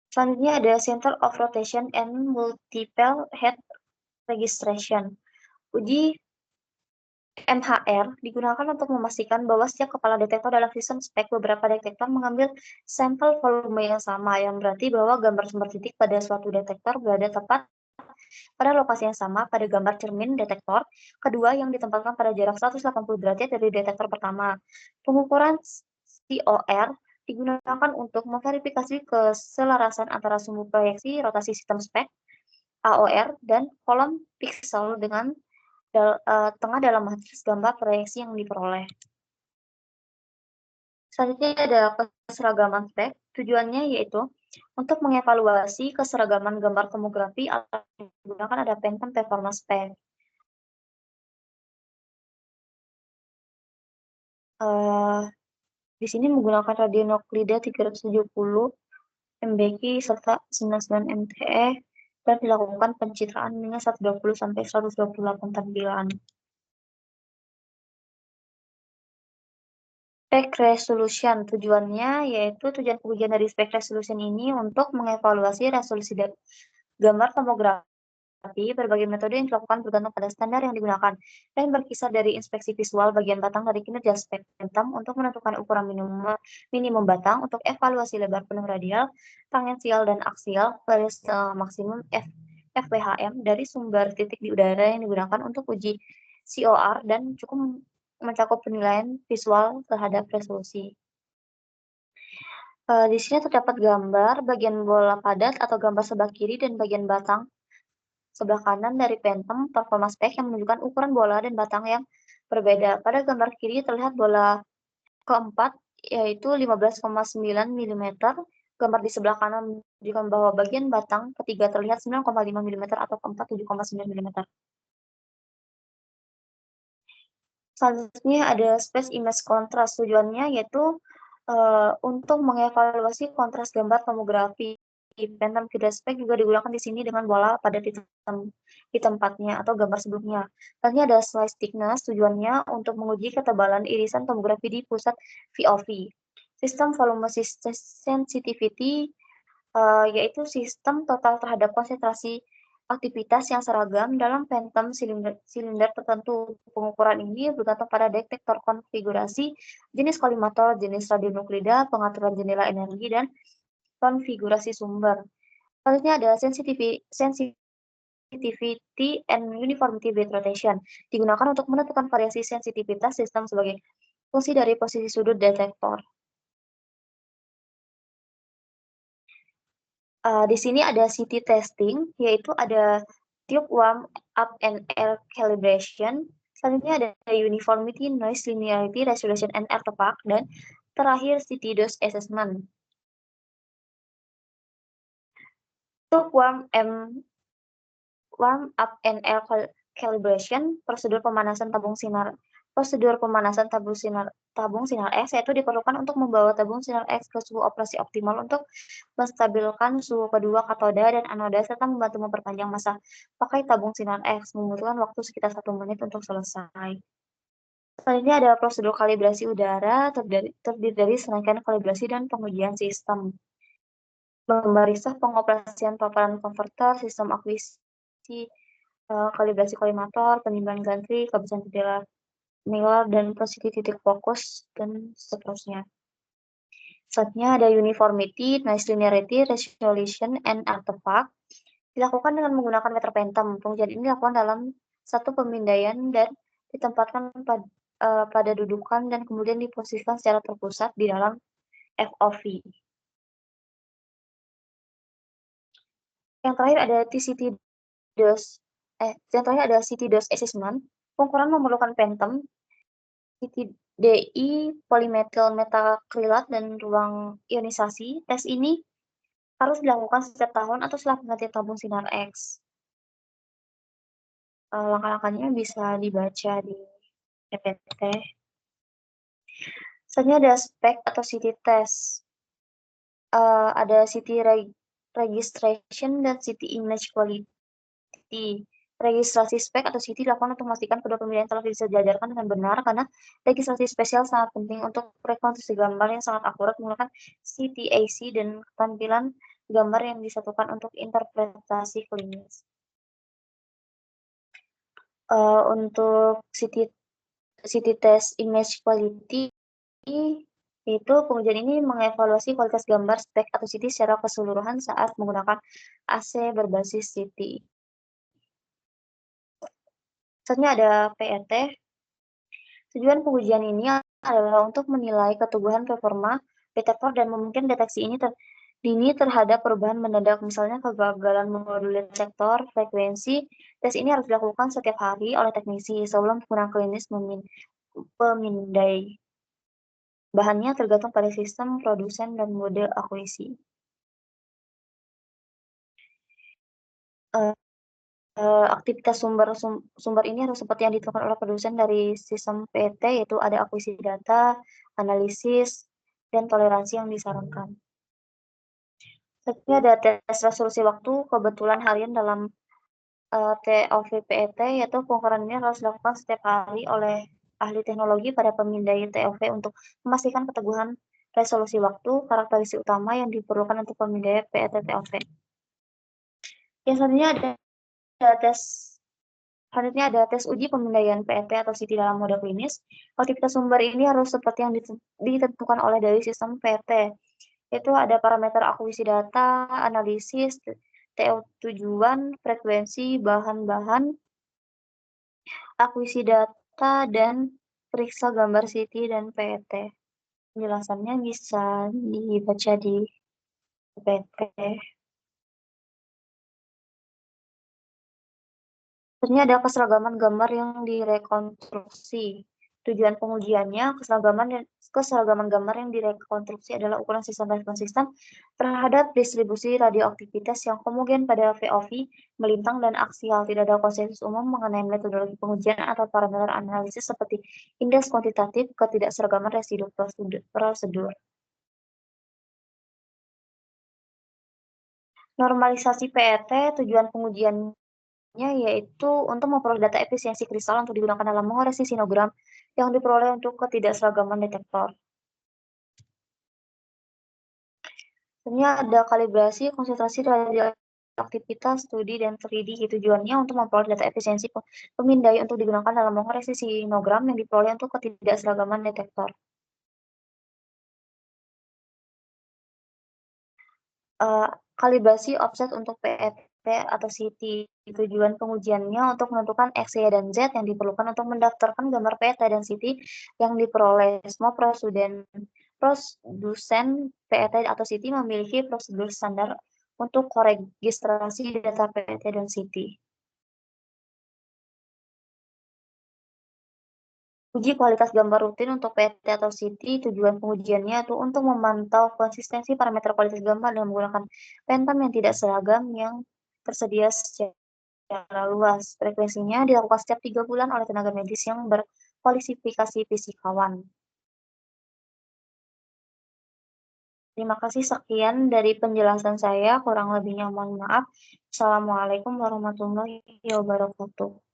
Selanjutnya ada Center of Rotation and Multiple Head Registration. Uji MHR digunakan untuk memastikan bahwa setiap kepala detektor dalam sistem spek beberapa detektor mengambil sampel volume yang sama, yang berarti bahwa gambar sumber titik pada suatu detektor berada tepat pada lokasi yang sama pada gambar cermin detektor kedua yang ditempatkan pada jarak 180 derajat dari detektor pertama. Pengukuran COR digunakan untuk memverifikasi keselarasan antara sumbu proyeksi rotasi sistem spek AOR dan kolom piksel dengan tengah dalam matriks gambar proyeksi yang diperoleh. Selanjutnya ada keseragaman spek. Tujuannya yaitu untuk mengevaluasi keseragaman gambar tomografi atau menggunakan ada Phantom Performance Spec. Di sini menggunakan radionuklida 370 mbq serta 99 mTe dan dilakukan pencitraan dengan 120 sampai 128 tampilan. Spec resolution tujuannya yaitu tujuan pengujian dari spec resolution ini untuk mengevaluasi resolusi gambar tomografi. Berbagai metode yang dilakukan bergantung pada standar yang digunakan dan berkisar dari inspeksi visual bagian batang dari kinerja spek Phantom untuk menentukan ukuran minimum batang untuk evaluasi lebar penuh radial, tangensial dan aksial garis maksimum FWHM dari sumber titik di udara yang digunakan untuk uji COR dan cukup mencakup penilaian visual terhadap resolusi. Di sini terdapat gambar bagian bola padat atau gambar sebelah kiri dan bagian batang sebelah kanan dari Phantom Performance Spec yang menunjukkan ukuran bola dan batang yang berbeda. Pada gambar kiri terlihat bola keempat yaitu 15,9 mm. Gambar di sebelah kanan menunjukkan bahwa bagian batang ketiga terlihat 9,5 mm atau keempat 7,9 mm. Selanjutnya ada Space Image Contrast. Tujuannya yaitu untuk mengevaluasi kontras gambar tomografi. Phantom Kidra Spec juga digunakan di sini dengan bola pada di tempatnya atau gambar sebelumnya. Selanjutnya ada Slice Thickness. Tujuannya untuk menguji ketebalan irisan tomografi di pusat VOV. Sistem Volume Sensitivity yaitu sistem total terhadap konsentrasi aktivitas yang seragam dalam phantom silinder tertentu. Pengukuran ini bergantung pada detektor konfigurasi, jenis kolimator, jenis radionuklida, pengaturan jendela energi, dan konfigurasi sumber. Selanjutnya ada sensitivity and uniformity bit rotation, digunakan untuk menentukan variasi sensitivitas sistem sebagai fungsi dari posisi sudut detektor. Di sini ada CT testing, yaitu ada tube warm up and air calibration. Selanjutnya ada uniformity, noise, linearity, resolution, and artifact. Dan terakhir CT dose assessment. Tube warm up and air calibration, prosedur pemanasan tabung sinar X, yaitu diperlukan untuk membawa tabung sinar X ke suhu operasi optimal untuk menstabilkan suhu kedua katoda dan anoda serta membantu memperpanjang masa pakai tabung sinar X, membutuhkan waktu sekitar 1 menit untuk selesai. Selanjutnya ada prosedur kalibrasi udara, terdiri dari serangkaian kalibrasi dan pengujian sistem. Memeriksa pengoperasian paparan konverter, sistem akuisisi, kalibrasi kolimator, penimbangan gantri, kebiasaan jendela Miller, dan posisi titik fokus, dan seterusnya. Selanjutnya ada uniformity, noise linearity, resolution, and artifact. Dilakukan dengan menggunakan meter phantom. Pengujian ini dilakukan dalam satu pemindaian dan ditempatkan pada dudukan dan kemudian diposisikan secara terpusat di dalam FOV. Yang terakhir ada CT dose assessment. Pengukuran memerlukan phantom, CT-DI, polimetil metakrilat, dan ruang ionisasi. Tes ini harus dilakukan setiap tahun atau setelah penggantian tabung sinar X. Langkah-langkahnya bisa dibaca di PPT. Selanjutnya ada spek atau CT test. Ada CT registration dan CT image quality. Registrasi spek atau CT dilakukan untuk memastikan kedua pemilihan telah disejajarkan dengan benar, karena registrasi spesial sangat penting untuk rekonstruksi gambar yang sangat akurat menggunakan CTAC dan tampilan gambar yang disatukan untuk interpretasi klinis. Untuk CT test image quality, yaitu pengujian ini mengevaluasi kualitas gambar spek atau CT secara keseluruhan saat menggunakan AC berbasis CT. Selanjutnya ada PET. Tujuan pengujian ini adalah untuk menilai keteguhan performa detektor dan memungkinkan deteksi ini dini terhadap perubahan mendadak, misalnya kegagalan modulir detektor frekuensi. Tes ini harus dilakukan setiap hari oleh teknisi sebelum penggunaan klinis pemindai. Bahannya tergantung pada sistem, produsen, dan mode akuisisi. Aktivitas sumber ini harus seperti yang ditentukan oleh produsen dari sistem PET, yaitu ada akuisisi data, analisis, dan toleransi yang disarankan. Selanjutnya ada tes resolusi waktu kebetulan harian dalam TOV PET, yaitu pengukuran ini harus dilakukan setiap hari oleh ahli teknologi pada pemindai TOV untuk memastikan keteguhan resolusi waktu, karakteristik utama yang diperlukan untuk pemindaian PET TOV. Yang selanjutnya ada tes uji pemindaian PET atau CT dalam mode klinis. Aktivitas sumber ini harus seperti yang ditentukan oleh dari sistem PET. Itu ada parameter akuisisi data, analisis, TO tujuan, frekuensi, bahan-bahan, akuisisi data, dan periksa gambar CT dan PET. Penjelasannya bisa dibaca di PPT. Selanjutnya ada keseragaman gambar yang direkonstruksi. Tujuan pengujiannya, keseragaman gambar yang direkonstruksi adalah ukuran sistem respons sistem terhadap distribusi radioaktivitas yang homogen pada VOV, melintang, dan aksial. Tidak ada konsensus umum mengenai metodologi pengujian atau parameter analisis seperti indeks kuantitatif ketidakseragaman residu prosedur. Normalisasi PET, tujuan pengujiannya yaitu untuk memperoleh data efisiensi kristal untuk digunakan dalam mengoreksi sinogram yang diperoleh untuk ketidakseragaman detektor. Sebenarnya ada kalibrasi, konsentrasi, radioaktivitas, studi, dan 3D. Tujuannya untuk memperoleh data efisiensi pemindai untuk digunakan dalam mengoreksi sinogram yang diperoleh untuk ketidakseragaman detektor. Kalibrasi offset untuk PET atau CT. Tujuan pengujiannya untuk menentukan X, Y, dan Z yang diperlukan untuk mendaftarkan gambar PET dan CT yang diperoleh. Semua produsen PET atau CT memiliki prosedur standar untuk koregistrasi data PET dan CT. Uji kualitas gambar rutin untuk PET atau CT, tujuan pengujiannya itu untuk memantau konsistensi parameter kualitas gambar dengan menggunakan pentam yang tidak seragam yang tersedia secara luas. Frekuensinya dilakukan setiap 3 bulan oleh tenaga medis yang berkualifikasi fisikawan. Terima kasih, sekian dari penjelasan saya, kurang lebihnya mohon maaf. Assalamualaikum warahmatullahi wabarakatuh.